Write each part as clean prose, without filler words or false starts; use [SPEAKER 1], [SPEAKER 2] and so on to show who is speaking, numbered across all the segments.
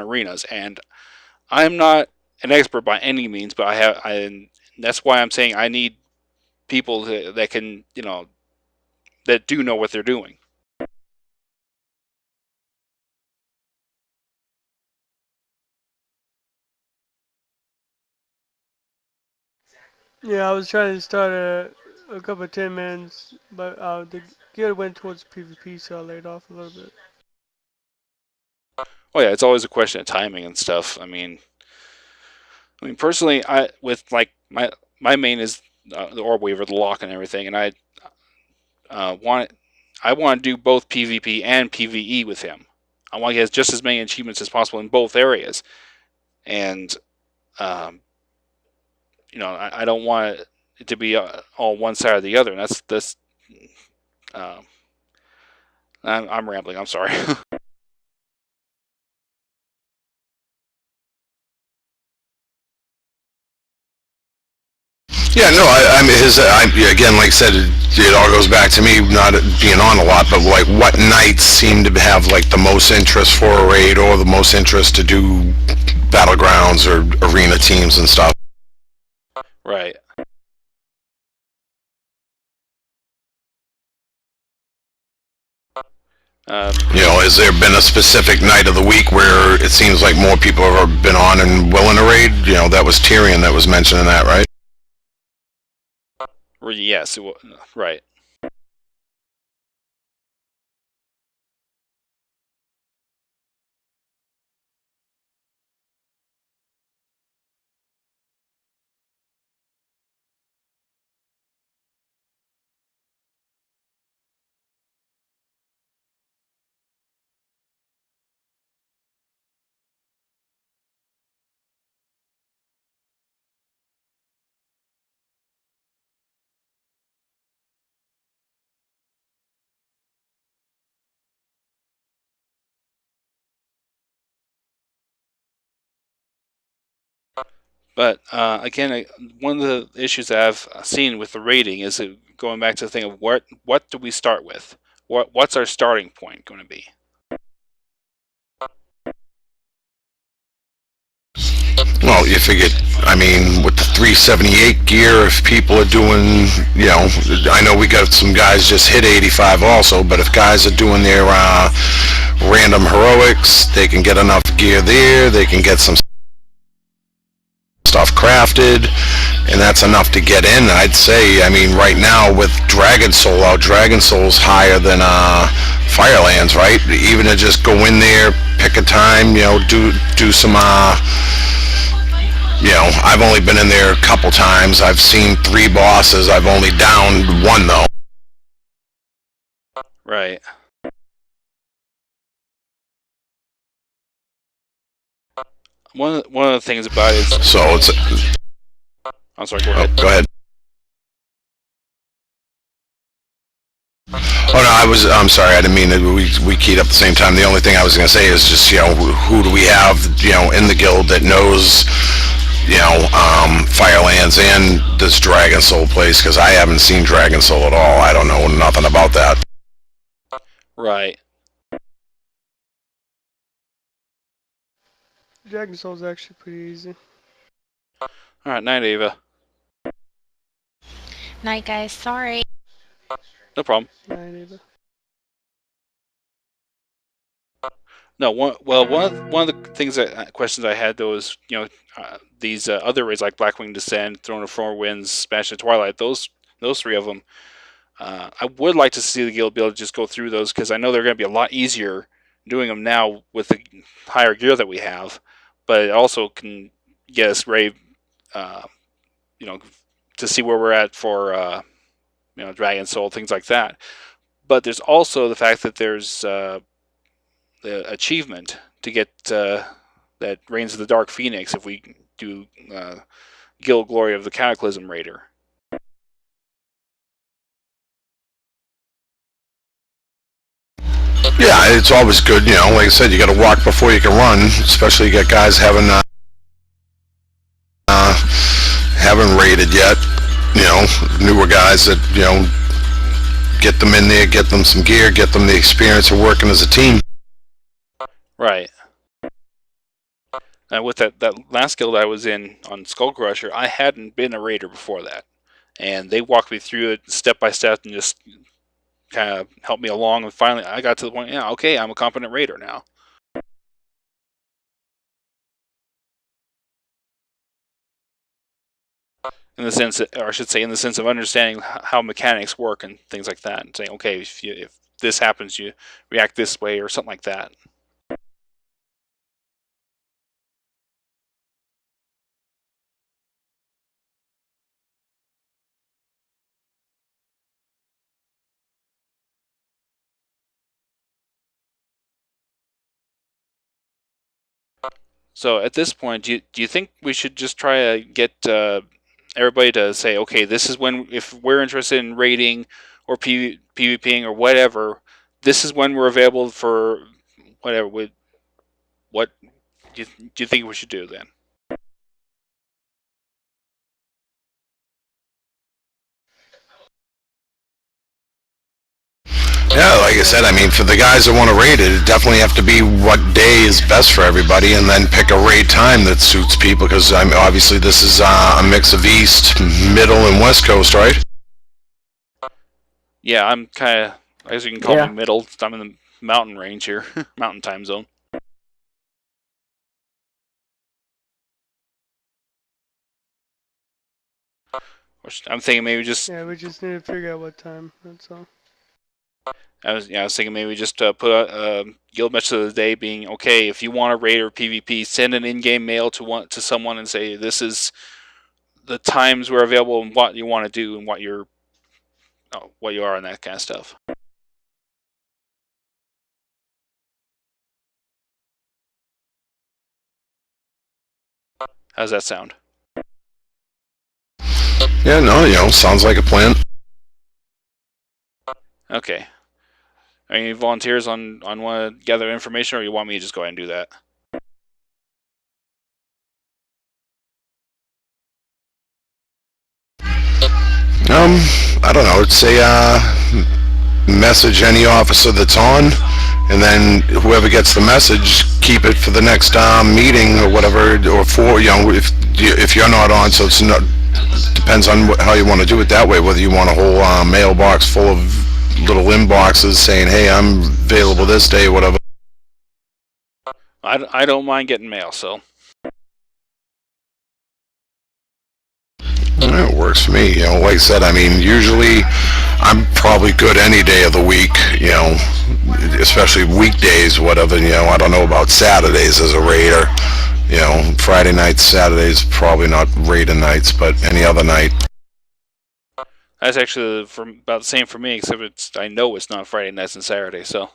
[SPEAKER 1] arenas, and I'm not an expert by any means, but that's why I'm saying I need people that can, that do know what they're doing.
[SPEAKER 2] Yeah, I was trying to start a couple of 10 mans, but the guild went towards PvP, so I laid off a little bit.
[SPEAKER 1] Oh yeah, it's always a question of timing and stuff. I mean, personally, I with like my main is the Orb Weaver, the lock, and everything, and uh, want I want to do both PvP and PvE with him. I want to get just as many achievements as possible in both areas, and um, I don't want it to be all one side or the other. And that's. Um, I'm rambling. I'm sorry.
[SPEAKER 3] Yeah, no, I mean, again, like I said, it all goes back to me not being on a lot, but like what nights seem to have like the most interest for a raid or the most interest to do battlegrounds or arena teams and stuff.
[SPEAKER 1] Right.
[SPEAKER 3] Has there been a specific night of the week where it seems like more people have been on and willing to raid? That was Tyrion that was mentioning that, right?
[SPEAKER 1] Yes. Right. But again, one of the issues that I've seen with the rating is going back to the thing of what do we start with? What's our starting point going to be?
[SPEAKER 3] Well, you figure, with the 378 gear, if people are doing, I know we got some guys just hit 85 also, but if guys are doing their random heroics, they can get enough gear there, they can get some stuff crafted, and that's enough to get in. I'd say, right now with Dragon Soul out, Dragon Soul's higher than Firelands, right? Even to just go in there, pick a time, do some I've only been in there a couple times. I've seen 3 bosses. I've only downed 1 though.
[SPEAKER 1] Right. One of the things about it is.
[SPEAKER 3] So it's.
[SPEAKER 1] I'm sorry. Go ahead.
[SPEAKER 3] Go ahead. Oh no, I'm sorry. I didn't mean that we keyed up at the same time. The only thing I was going to say is just who do we have in the guild that knows Firelands and this Dragon Soul place, because I haven't seen Dragon Soul at all. I don't know nothing about that.
[SPEAKER 1] Right.
[SPEAKER 2] Dragon Soul's actually pretty easy.
[SPEAKER 1] Alright, night, Ava.
[SPEAKER 4] Night, guys. Sorry.
[SPEAKER 1] No problem.
[SPEAKER 2] Night, Ava.
[SPEAKER 1] No, one of the things questions I had though is these other raids like Blackwing Descent, Throne of Four Winds, Smash and Twilight. Those 3 of them. I would like to see the guild be able to just go through those, because I know they're going to be a lot easier doing them now with the higher gear that we have, but it also can get us ready, to see where we're at for Dragon Soul, things like that. But there's also the fact that there's the achievement to get that Reigns of the Dark Phoenix if we do Guild Glory of the Cataclysm Raider.
[SPEAKER 3] Yeah, it's always good, like I said, you got to walk before you can run, especially you got guys haven't raided yet, newer guys that, get them in there, get them some gear, get them the experience of working as a team.
[SPEAKER 1] Right. With that last guild I was in on Skull Crusher, I hadn't been a raider before that, and they walked me through it step by step and just kind of helped me along. And finally, I got to the point, yeah, okay, I'm a competent raider now. In the sense, or I should say, in the sense of understanding how mechanics work and things like that, and saying, okay, if this happens, you react this way or something like that. So at this point, do you think we should just try to get everybody to say, okay, this is when, if we're interested in raiding or PvPing or whatever, this is when we're available for whatever. What do you think we should do then?
[SPEAKER 3] Yeah, like I said, I mean, for the guys that want to raid it, it definitely have to be what day is best for everybody, and then pick a raid time that suits people. Because I mean, obviously this is a mix of East, Middle, and West Coast, right?
[SPEAKER 1] Yeah, I'm kind of, I guess you can call me middle. I'm in the mountain range here, mountain time zone. I'm thinking maybe just.
[SPEAKER 2] Yeah, we just need to figure out what time. That's all.
[SPEAKER 1] I was thinking maybe just put a guild message of the day being, okay, if you want to raid or PvP, send an in-game mail to someone and say this is the times we're available and what you want to do and what you are and that kind of stuff. How's that sound?
[SPEAKER 3] Yeah, no, sounds like a plan.
[SPEAKER 1] Okay. Any volunteers on want to gather information, or you want me to just go ahead and do that?
[SPEAKER 3] I don't know. It's a message any officer that's on, and then whoever gets the message, keep it for the next meeting or whatever, or for if you're not on, so it's not. Depends on how you want to do it that way. Whether you want a whole mailbox full of little inboxes saying, "Hey, I'm available this day," whatever.
[SPEAKER 1] I don't mind getting mail, so.
[SPEAKER 3] It works for me. Like I said, I mean, usually I'm probably good any day of the week, especially weekdays, whatever, I don't know about Saturdays as a raider. Friday nights, Saturdays, probably not raider nights, but any other night.
[SPEAKER 1] That's actually about the same for me, except I know it's not Friday nights and Saturday, so.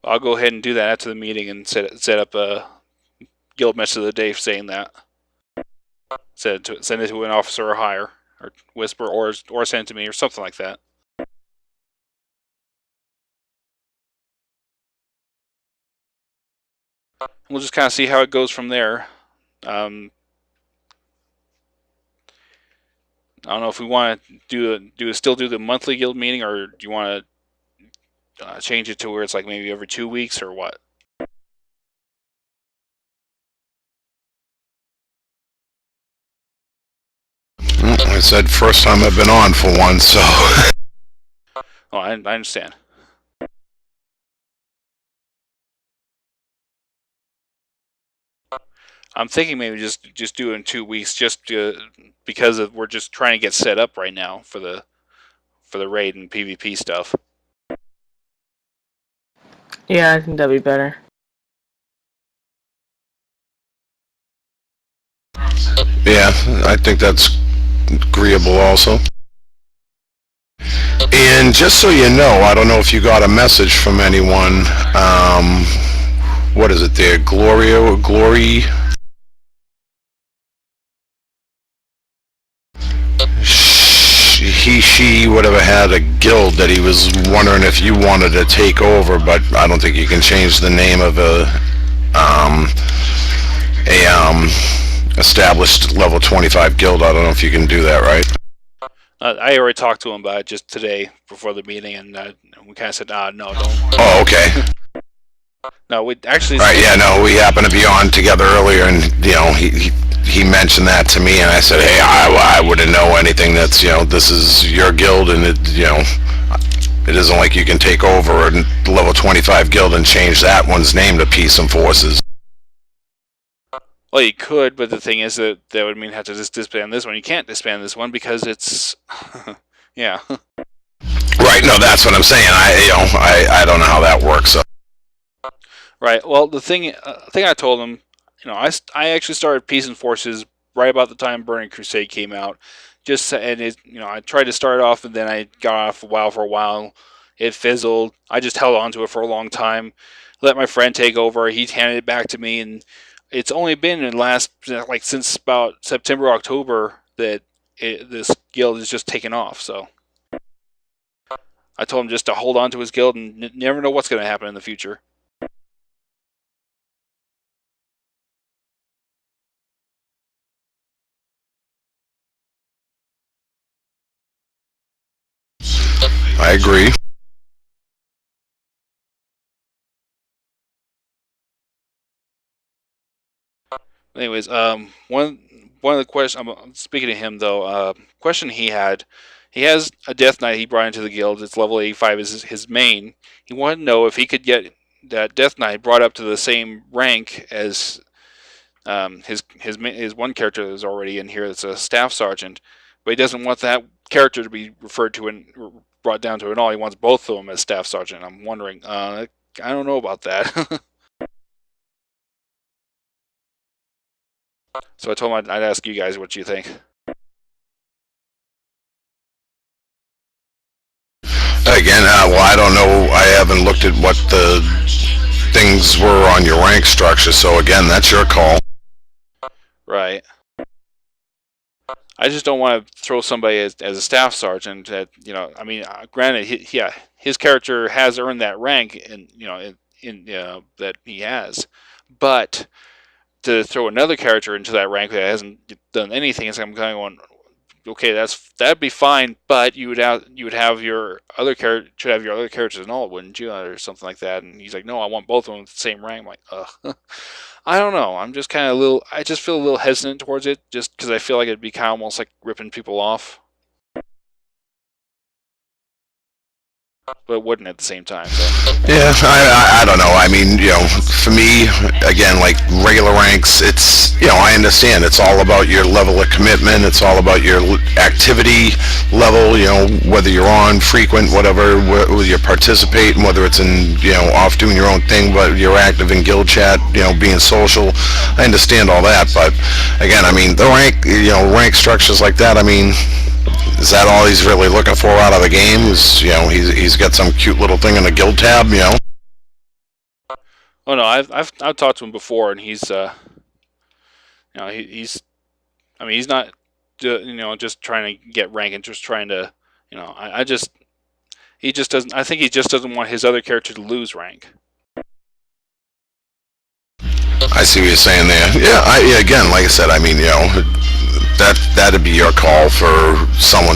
[SPEAKER 1] I'll go ahead and do that after the meeting and set up a guild message of the day saying that. Send it to an officer or higher, or whisper, or send it to me, or something like that. We'll just kind of see how it goes from there. I don't know if we want to still do the monthly guild meeting, or do you want to change it to where it's like maybe every 2 weeks or what?
[SPEAKER 3] I said first time I've been on for one, so.
[SPEAKER 1] Oh, I understand. I'm thinking maybe just do it in 2 weeks, just because we're just trying to get set up right now for the raid and PvP stuff.
[SPEAKER 4] Yeah, I think that'd be better.
[SPEAKER 3] Yeah, I think that's agreeable also. And just so you know, I don't know if you got a message from anyone. What is it there? Glory? She, whatever, had a guild that he was wondering if you wanted to take over, but I don't think you can change the name of a established level 25 guild. I don't know if you can do that, right?
[SPEAKER 1] I already talked to him about it just today before the meeting, and we kind of said, no, don't.
[SPEAKER 3] Oh, okay.
[SPEAKER 1] No, we actually.
[SPEAKER 3] Right, yeah, no, we happened to be on together earlier, and he mentioned that to me, and I said, hey, I wouldn't know anything. That's this is your guild, and it isn't like you can take over a level 25 guild and change that one's name to Peace and Forces.
[SPEAKER 1] Well, you could, but the thing is that would mean have to just disband this one. You can't disband this one because it's, yeah.
[SPEAKER 3] Right, no, that's what I'm saying. I don't know how that works. So.
[SPEAKER 1] Right. Well, the thing I told him, I actually started Peace and Forces right about the time Burning Crusade came out. I tried to start off, and then I got off for a while. It fizzled. I just held on to it for a long time. Let my friend take over. He handed it back to me, and it's only been since about September, October that this guild has just taken off. So I told him just to hold on to his guild and never know what's going to happen in the future.
[SPEAKER 3] I agree.
[SPEAKER 1] Anyways, one of the questions. I'm speaking to him though. Question he has a Death Knight he brought into the guild. It's level 85 is his main. He wanted to know if he could get that Death Knight brought up to the same rank as his one character that's already in here. That's a staff sergeant, but he doesn't want that character to be referred to and brought down to it all. He wants both of them as staff sergeant. I'm wondering. I don't know about that. So I told him I'd ask you guys what you think.
[SPEAKER 3] Again, well, I don't know. I haven't looked at what the things were on your rank structure, so again, that's your call.
[SPEAKER 1] Right. I just don't want to throw somebody as a staff sergeant. Granted, his character has earned that rank, and that he has, but to throw another character into that rank that hasn't done anything, I'm kind of going, okay, that'd be fine, but you would have your other character should have your other characters in all, wouldn't you, or something like that? And he's like, no, I want both of them with the same rank. I'm like, ugh. I don't know. I'm just kind of I just feel a little hesitant towards it, just because I feel like it'd be kind of almost like ripping people off, but it wouldn't at the same time. So.
[SPEAKER 3] Yeah, I don't know. I mean, for me, again, like regular ranks, it's, I understand. It's all about your level of commitment. It's all about your activity level, whether you're on, frequent, whatever, whether you participate, and whether it's in, off doing your own thing, but you're active in guild chat, being social. I understand all that, but again, I mean, the rank structures like that, I mean, is that all he's really looking for out of the game? He's got some cute little thing in the guild tab,
[SPEAKER 1] Oh no, I've talked to him before, and he's he's not just trying to get rank and just trying to he just doesn't. I think he just doesn't want his other character to lose rank.
[SPEAKER 3] I see what you're saying there. Yeah, again, like I said, I mean, that'd be your call for someone